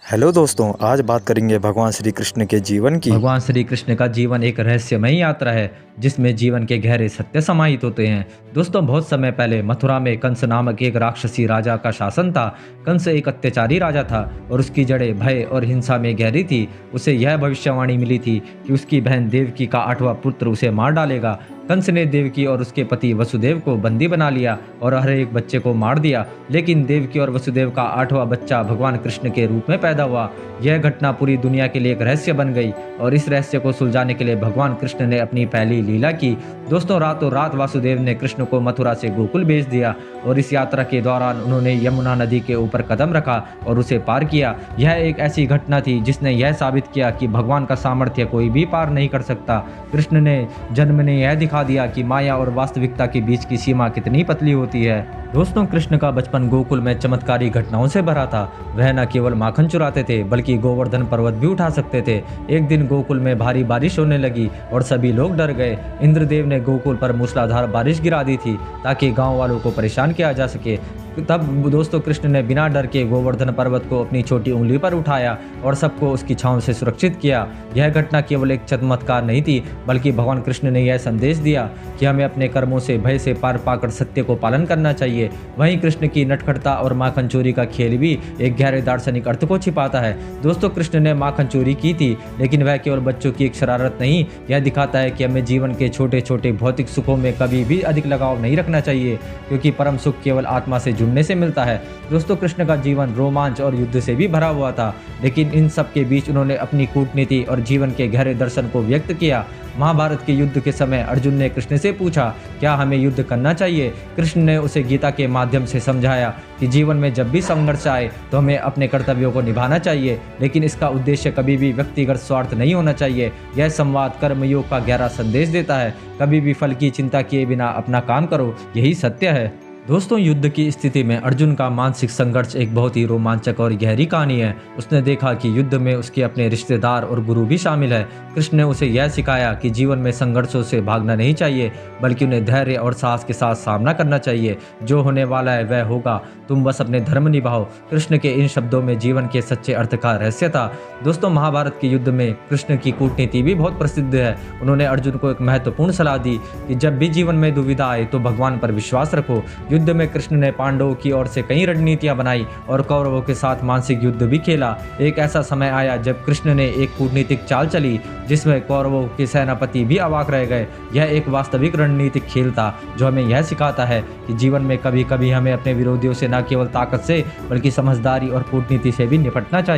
Hello दोस्तों, आज बात करेंगे भगवान श्री कृष्ण के जीवन की। भगवान श्री कृष्ण का जीवन एक रहस्यमयी यात्रा है जिसमें जीवन के गहरे सत्य समाहित होते हैं। दोस्तों, बहुत समय पहले मथुरा में कंस नामक एक राक्षसी राजा का शासन था। कंस एक अत्याचारी राजा था और उसकी जड़ें भय और हिंसा में गहरी थी। उसे यह भविष्यवाणी मिली थी कि उसकी बहन देवकी का 8वां पुत्र उसे मार डालेगा। कंस ने देवकी और उसके पति वसुदेव को बंदी बना लिया और हर एक बच्चे को मार दिया। लेकिन देवकी और वसुदेव का 8वां बच्चा भगवान कृष्ण के रूप में पैदा हुआ। यह घटना पूरी दुनिया के लिए एक रहस्य बन गई और इस रहस्य को सुलझाने के लिए भगवान कृष्ण ने अपनी पहली लीला की। दोस्तों, रातों रात वासुदेव ने कृष्ण को मथुरा से गोकुल भेज दिया और इस यात्रा के दौरान उन्होंने यमुना नदी के ऊपर कदम रखा और उसे पार किया। यह एक ऐसी घटना थी जिसने यह साबित किया कि भगवान का सामर्थ्य कोई भी पार नहीं कर सकता। कृष्ण ने जन्म ने यह दिखा दिया कि माया और वास्तविकता के बीच की सीमा कितनी पतली होती है। दोस्तों, कृष्ण का बचपन गोकुल में चमत्कारी घटनाओं से भरा था। वह न केवल माखन चुराते थे बल्कि गोवर्धन पर्वत भी उठा सकते थे। एक दिन गोकुल में भारी बारिश होने लगी और सभी लोग डर गए। इंद्रदेव ने गोकुल पर मूसलाधार बारिश गिरा दी थी ताकि गांव वालों को परेशान किया जा सके। तब दोस्तों, कृष्ण ने बिना डर के गोवर्धन पर्वत को अपनी छोटी उंगली पर उठाया और सबको उसकी छांव से सुरक्षित किया। यह घटना केवल एक चमत्कार नहीं थी बल्कि भगवान कृष्ण ने यह संदेश दिया कि हमें अपने कर्मों से भय से पार पाकर सत्य को पालन करना चाहिए। वहीं कृष्ण की नटखटता और माखन चोरी का खेल भी एक गहरे दार्शनिक अर्थ को छिपाता है। दोस्तों, कृष्ण ने माखन चोरी की थी लेकिन वह केवल बच्चों की एक शरारत नहीं, यह दिखाता है कि हमें जीवन के छोटे छोटे भौतिक सुखों में कभी भी अधिक लगाव नहीं रखना चाहिए, क्योंकि परम सुख केवल आत्मा से जुड़ने से मिलता है। दोस्तों, कृष्ण का जीवन रोमांच और युद्ध से भी भरा हुआ था, लेकिन इन सब के बीच उन्होंने अपनी कूटनीति और जीवन के गहरे दर्शन को व्यक्त किया। महाभारत के युद्ध के समय अर्जुन ने कृष्ण से पूछा, क्या हमें युद्ध करना चाहिए? कृष्ण ने उसे गीता के माध्यम से समझाया कि जीवन में जब भी संघर्ष आए तो हमें अपने कर्तव्यों को निभाना चाहिए, लेकिन इसका उद्देश्य कभी भी व्यक्तिगत स्वार्थ नहीं होना चाहिए। यह संवाद कर्मयोग का गहरा संदेश देता है। कभी भी फल की चिंता किए बिना अपना काम करो, यही सत्य है। दोस्तों, युद्ध की स्थिति में अर्जुन का मानसिक संघर्ष एक बहुत ही रोमांचक और गहरी कहानी है। उसने देखा कि युद्ध में उसके अपने रिश्तेदार और गुरु भी शामिल है। कृष्ण ने उसे यह सिखाया कि जीवन में संघर्षों से भागना नहीं चाहिए बल्कि उन्हें धैर्य और साहस के साथ सामना करना चाहिए। जो होने वाला है वह होगा, तुम बस अपने धर्म निभाओ। कृष्ण के इन शब्दों में जीवन के सच्चे अर्थ का रहस्य था। दोस्तों, महाभारत के युद्ध में कृष्ण की कूटनीति भी बहुत प्रसिद्ध है। उन्होंने अर्जुन को एक महत्वपूर्ण सलाह दी कि जब भी जीवन में दुविधा आए तो भगवान पर विश्वास रखो। युद्ध में कृष्ण ने पांडवों की ओर से कई रणनीतियां बनाई और कौरवों के साथ मानसिक युद्ध भी खेला। एक ऐसा समय आया जब कृष्ण ने एक कूटनीतिक चाल चली जिसमें कौरवों के सेनापति भी अवाक रह गए। यह एक वास्तविक रणनीतिक खेल था जो हमें यह सिखाता है कि जीवन में कभी कभी हमें अपने विरोधियों से न केवल ताकत से बल्कि समझदारी और कूटनीति से भी निपटना चाहिए।